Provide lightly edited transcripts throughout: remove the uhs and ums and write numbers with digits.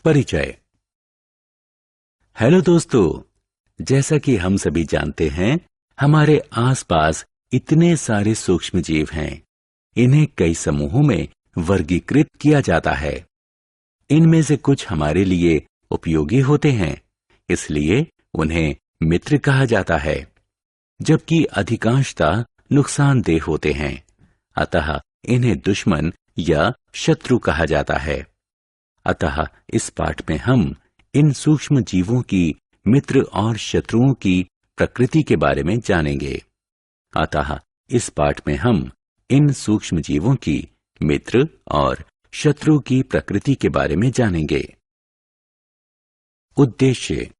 परिचय। हेलो दोस्तों, जैसा कि हम सभी जानते हैं, हमारे आसपास इतने सारे सूक्ष्म जीव हैं। इन्हें कई समूहों में वर्गीकृत किया जाता है। इनमें से कुछ हमारे लिए उपयोगी होते हैं, इसलिए उन्हें मित्र कहा जाता है, जबकि अधिकांशतः नुकसानदेह होते हैं, अतः इन्हें दुश्मन या शत्रु कहा जाता है। अतः इस पाठ में हम इन सूक्ष्म जीवों की मित्र और शत्रुओं की प्रकृति के बारे में जानेंगे। अतः इस पाठ में हम इन सूक्ष्म जीवों की मित्र और शत्रु की प्रकृति के बारे में जानेंगे। उद्देश्य।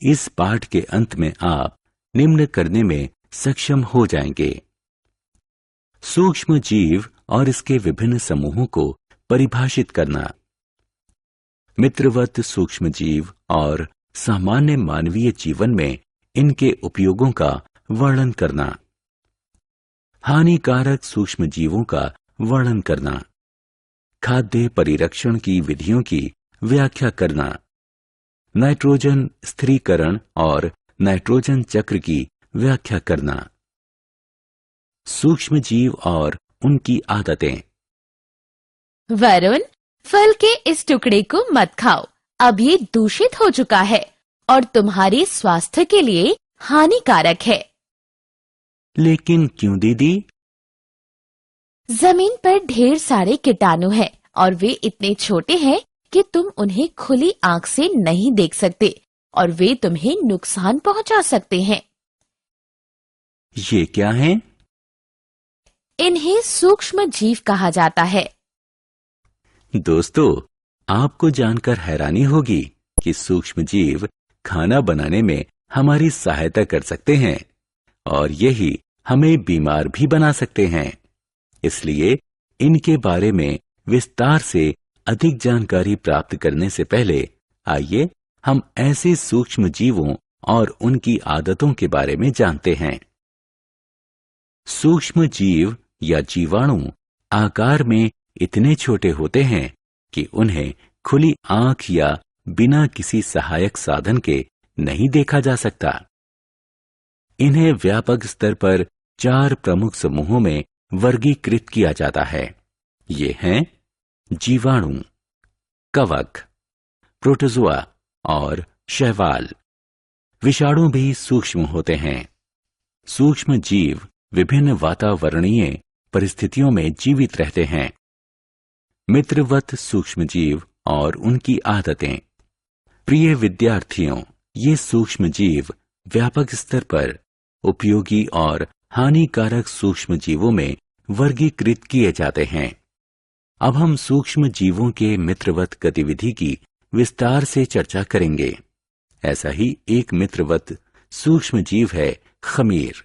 इस पाठ के अंत में आप निम्न करने में सक्षम हो जाएंगे: सूक्ष्म जीव और इसके विभिन्न समूहों को परिभाषित करना, मित्रवत सूक्ष्म जीव और सामान्य मानवीय जीवन में इनके उपयोगों का वर्णन करना, हानिकारक सूक्ष्म जीवों का वर्णन करना, खाद्य परिरक्षण की विधियों की व्याख्या करना, नाइट्रोजन स्थिरीकरण और नाइट्रोजन चक्र की व्याख्या करना, सूक्ष्म जीव और उनकी आदतें। वरुण, फल के इस टुकड़े को मत खाओ, अब ये दूषित हो चुका है और तुम्हारे स्वास्थ्य के लिए हानिकारक है। लेकिन क्यों दीदी? जमीन पर ढेर सारे कीटाणु हैं और वे इतने छोटे हैं कि तुम उन्हें खुली आंख से नहीं देख सकते और वे तुम्हें नुकसान पहुंचा सकते हैं। ये क्या है? इन्हें सूक्ष्म जीव कहा जाता है। दोस्तों, आपको जानकर हैरानी होगी कि सूक्ष्म जीव खाना बनाने में हमारी सहायता कर सकते हैं और यही हमें बीमार भी बना सकते हैं। इसलिए इनके बारे में विस्तार से अधिक जानकारी प्राप्त करने से पहले आइए हम ऐसे सूक्ष्म जीवों और उनकी आदतों के बारे में जानते हैं। सूक्ष्म जीव या जीवाणु आकार में इतने छोटे होते हैं कि उन्हें खुली आंख या बिना किसी सहायक साधन के नहीं देखा जा सकता। इन्हें व्यापक स्तर पर 4 प्रमुख समूहों में वर्गीकृत किया जाता है। ये हैं जीवाणु, कवक, प्रोटोजोआ और शैवाल। विषाणु भी सूक्ष्म होते हैं। सूक्ष्म जीव विभिन्न वातावरणीय परिस्थितियों में जीवित रहते हैं। मित्रवत सूक्ष्म जीव और उनकी आदतें। प्रिय विद्यार्थियों, ये सूक्ष्म जीव व्यापक स्तर पर उपयोगी और हानिकारक सूक्ष्म जीवों में वर्गीकृत किए जाते हैं। अब हम सूक्ष्म जीवों के मित्रवत गतिविधि की विस्तार से चर्चा करेंगे। ऐसा ही एक मित्रवत सूक्ष्म जीव है खमीर।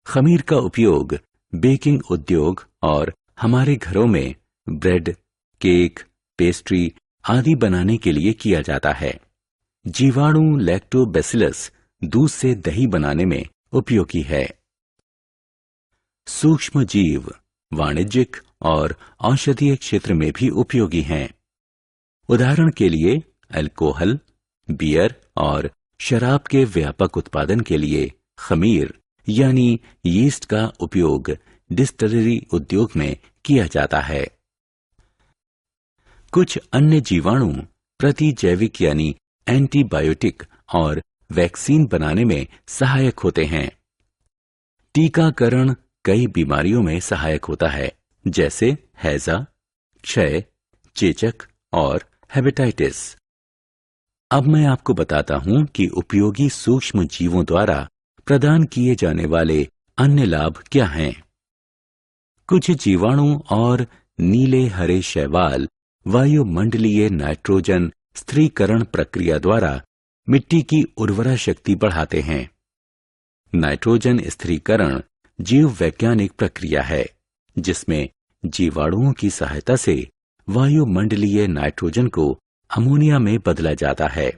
खमीर का उपयोग बेकिंग उद्योग और हमारे घरों में ब्रेड, केक, पेस्ट्री आदि बनाने के लिए किया जाता है। जीवाणु लैक्टोबैसिलस दूध से दही बनाने में उपयोगी है। सूक्ष्म जीव वाणिज्यिक और औषधीय क्षेत्र में भी उपयोगी हैं। उदाहरण के लिए अल्कोहल, बियर और शराब के व्यापक उत्पादन के लिए खमीर यानी यीस्ट का उपयोग डिस्टिलरी उद्योग में किया जाता है। कुछ अन्य जीवाणु प्रतिजैविक यानी एंटीबायोटिक और वैक्सीन बनाने में सहायक होते हैं। टीकाकरण कई बीमारियों में सहायक होता है, जैसे हैजा, क्षय, चेचक और हेपेटाइटिस। अब मैं आपको बताता हूं कि उपयोगी सूक्ष्म जीवों द्वारा प्रदान किए जाने वाले अन्य लाभ क्या हैं। कुछ जीवाणु और नीले हरे शैवाल वायुमंडलीय नाइट्रोजन स्थिरीकरण प्रक्रिया द्वारा मिट्टी की उर्वरा शक्ति बढ़ाते हैं। नाइट्रोजन स्थिरीकरण जीव वैज्ञानिक प्रक्रिया है जिसमें जीवाणुओं की सहायता से वायुमंडलीय नाइट्रोजन को अमोनिया में बदला जाता है।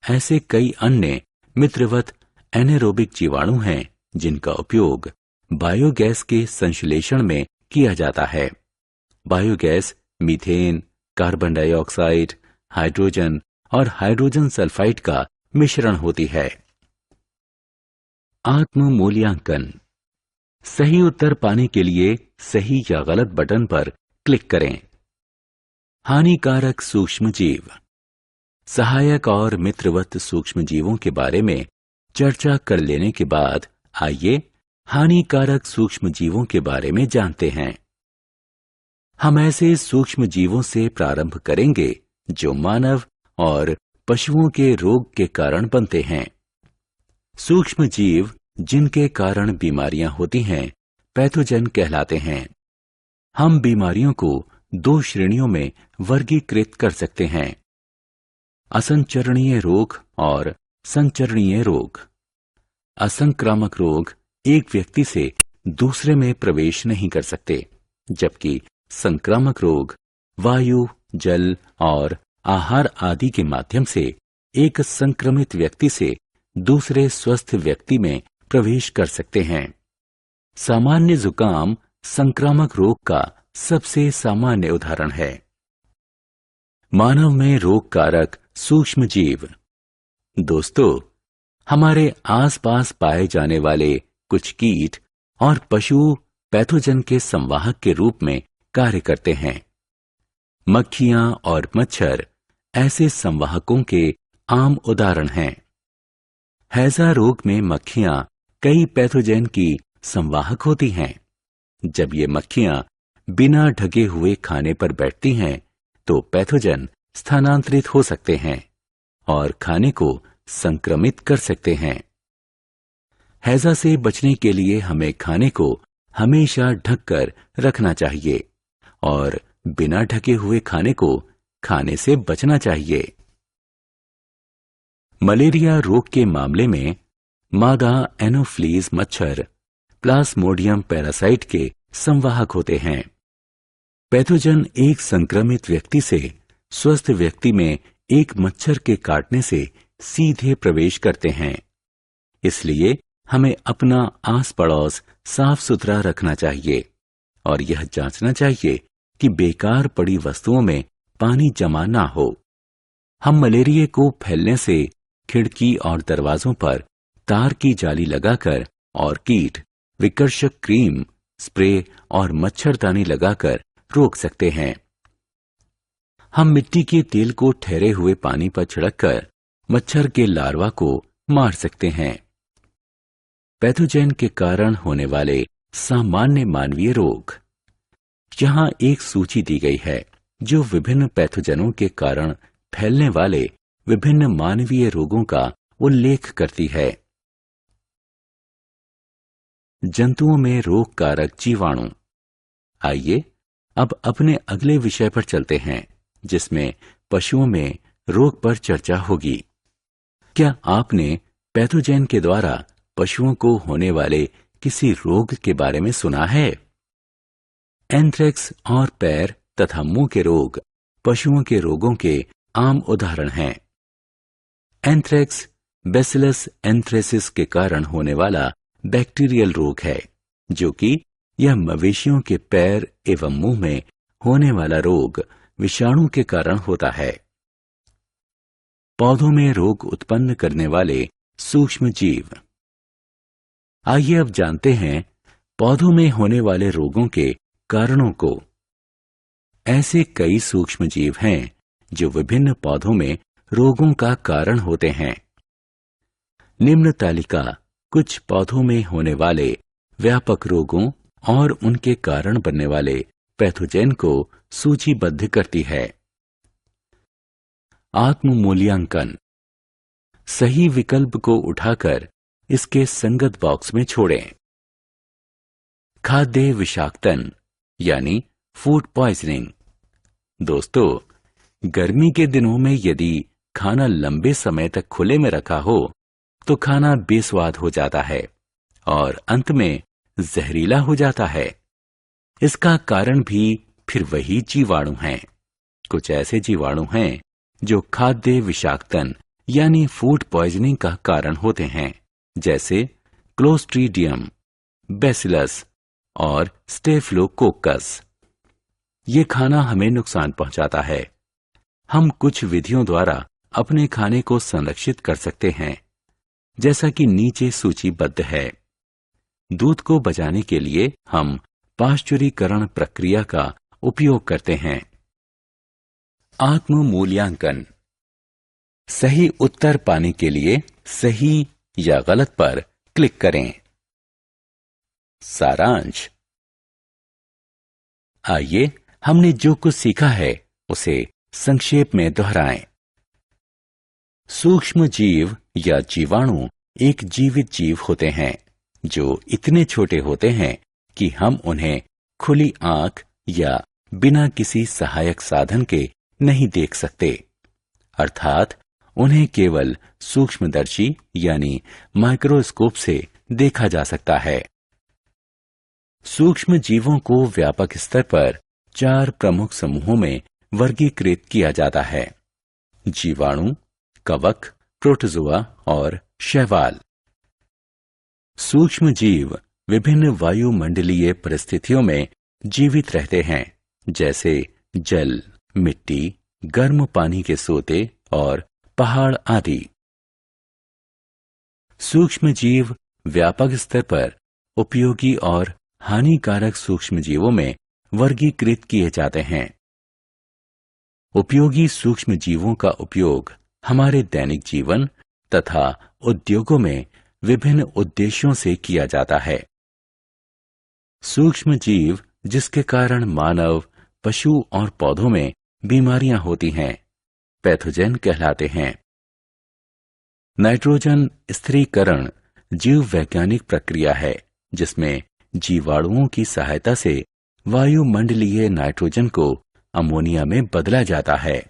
ऐसे कई अन्य मित्रवत एनारोबिक जीवाणु हैं जिनका उपयोग बायोगैस के संश्लेषण में किया जाता है। Biogas methane, carbon dioxide, hydrogen और हाइड्रोजन सल्फाइड का मिश्रण होती है। आत्म मूल्यांकन। सही उत्तर पाने के लिए सही या गलत बटन पर क्लिक करें। हानिकारक सूक्ष्मजीव। सहायक और मित्रवत सूक्ष्मजीवों के बारे में चर्चा कर लेने के बाद आइए हानिकारक सूक्ष्मजीवों के बारे में जानते हैं। हम ऐसे सूक्ष्मजीवों से प्रारंभ करेंगे जो मानव और पशुओं के रोग के कारण बनते हैं। सूक्ष्मजीव जिनके कारण बीमारियां होती हैं, पैथोजन कहलाते हैं। हम बीमारियों को 2 श्रेणियों में वर्गीकृत कर सकते हैं, असंचरणीय रोग और संचरणीय रोग। असंक्रामक रोग एक व्यक्ति से दूसरे में प्रवेश नहीं कर सकते, जबकि संक्रामक रोग वायु, जल और आहार आदि के माध्यम से एक संक्रमित व्यक्ति से दूसरे स्वस्थ व्यक्ति में प्रवेश कर सकते हैं। सामान्य जुकाम संक्रामक रोग का सबसे सामान्य उदाहरण है। मानव में रोग कारक सूक्ष्मजीव। दोस्तों, हमारे आसपास पाए जाने वाले कुछ कीट और पशु पैथोजन के संवाहक के रूप में कार्य करते हैं। मक्खियां और मच्छर ऐसे संवाहकों के आम उदाहरण हैं। हैजा रोग में मक्खियां कई पैथोजन की संवाहक होती हैं। जब ये मक्खियां बिना ढके हुए खाने पर बैठती हैं, तो पैथोजन स्थानांतरित हो सकते हैं और खाने को संक्रमित कर सकते हैं। हैजा से बचने के लिए हमें खाने को हमेशा ढककर रखना चाहिए और बिना ढके हुए खाने को खाने से बचना चाहिए। मलेरिया रोग के मामले में मादा एनोफ्लीज मच्छर प्लाज्मोडियम पैरासाइट के संवाहक होते हैं। पैथोजन एक संक्रमित व्यक्ति से स्वस्थ व्यक्ति में एक मच्छर के काटने से सीधे प्रवेश करते हैं। इसलिए हमें अपना आस पड़ोस साफ सुथरा रखना चाहिए और यह जांचना चाहिए कि बेकार पड़ी वस्तुओं में पानी जमा ना हो। हम मलेरिया को फैलने से खिड़की और दरवाजों पर तार की जाली लगाकर और कीट विकर्षक क्रीम, स्प्रे और मच्छरदानी लगाकर रोक सकते हैं। हम मिट्टी के तेल को ठहरे हुए पानी पर छिड़ककर मच्छर के लार्वा को मार सकते हैं। पैथोजन के कारण होने वाले सामान्य मानवीय रोग। यहाँ एक सूची दी गई है जो विभिन्न पैथोजनों के कारण फैलने वाले विभिन्न मानवीय रोगों का उल्लेख करती है। जंतुओं में रोग कारक जीवाणु। आइए अब अपने अगले विषय पर चलते हैं, जिसमें पशुओं में रोग पर चर्चा होगी। क्या आपने पैथोजन के द्वारा पशुओं को होने वाले किसी रोग के बारे में सुना है? एंथ्रेक्स और पैर तथा मुंह के रोग पशुओं के रोगों के आम उदाहरण हैं। एंथ्रेक्स बैसिलस एंथ्रेसिस के कारण होने वाला बैक्टीरियल रोग है, जो कि यह मवेशियों के पैर एवं मुंह में होने वाला रोग विषाणु के कारण होता है। पौधों में रोग उत्पन्न करने वाले सूक्ष्म जीव। आइए अब जानते हैं पौधों में होने वाले रोगों के कारणों को। ऐसे कई सूक्ष्म जीव हैं जो विभिन्न पौधों में रोगों का कारण होते हैं। निम्न तालिका कुछ पौधों में होने वाले व्यापक रोगों और उनके कारण बनने वाले पैथोजन को सूचीबद्ध करती है। आत्म मूल्यांकन। सही विकल्प को उठाकर इसके संगत बॉक्स में छोड़ें। खाद्य विषाक्तन यानी फूड पॉइजनिंग। दोस्तों, गर्मी के दिनों में यदि खाना लंबे समय तक खुले में रखा हो तो खाना बेस्वाद हो जाता है और अंत में जहरीला हो जाता है। इसका कारण भी फिर वही जीवाणु हैं। कुछ ऐसे जीवाणु हैं जो खाद्य विषाक्तन यानी फूड पॉइजनिंग का कारण होते हैं, जैसे क्लोस्ट्रीडियम, बैसिलस और स्टेफिलोकोकस। ये खाना हमें नुकसान पहुंचाता है। हम कुछ विधियों द्वारा अपने खाने को संरक्षित कर सकते हैं, जैसा कि नीचे सूचीबद्ध है। दूध को बचाने के लिए हम पाश्चुरीकरण प्रक्रिया का उपयोग करते हैं। आत्म मूल्यांकन। सही उत्तर पाने के लिए सही या गलत पर क्लिक करें। सारांश। आइए हमने जो कुछ सीखा है उसे संक्षेप में दोहराएं। सूक्ष्म जीव या जीवाणु एक जीवित जीव होते हैं जो इतने छोटे होते हैं कि हम उन्हें खुली आंख या बिना किसी सहायक साधन के नहीं देख सकते, अर्थात उन्हें केवल सूक्ष्मदर्शी यानी माइक्रोस्कोप से देखा जा सकता है। सूक्ष्म जीवों को व्यापक स्तर पर 4 प्रमुख समूहों में वर्गीकृत किया जाता है: जीवाणु, कवक, प्रोटोजोआ और शैवाल। सूक्ष्म जीव विभिन्न वायुमंडलीय परिस्थितियों में जीवित रहते हैं, जैसे जल, मिट्टी, गर्म पानी के सोते और पहाड़ आदि। सूक्ष्म जीव व्यापक स्तर पर उपयोगी और हानिकारक सूक्ष्म जीवों में वर्गीकृत किए जाते हैं। उपयोगी सूक्ष्म जीवों का उपयोग हमारे दैनिक जीवन तथा उद्योगों में विभिन्न उद्देश्यों से किया जाता है। सूक्ष्म जीव जिसके कारण मानव, पशु और पौधों में बीमारियां होती हैं, पैथोजन कहलाते हैं। नाइट्रोजन स्थिरीकरण जीव वैज्ञानिक प्रक्रिया है जिसमें जीवाणुओं की सहायता से वायुमंडलीय नाइट्रोजन को अमोनिया में बदला जाता है।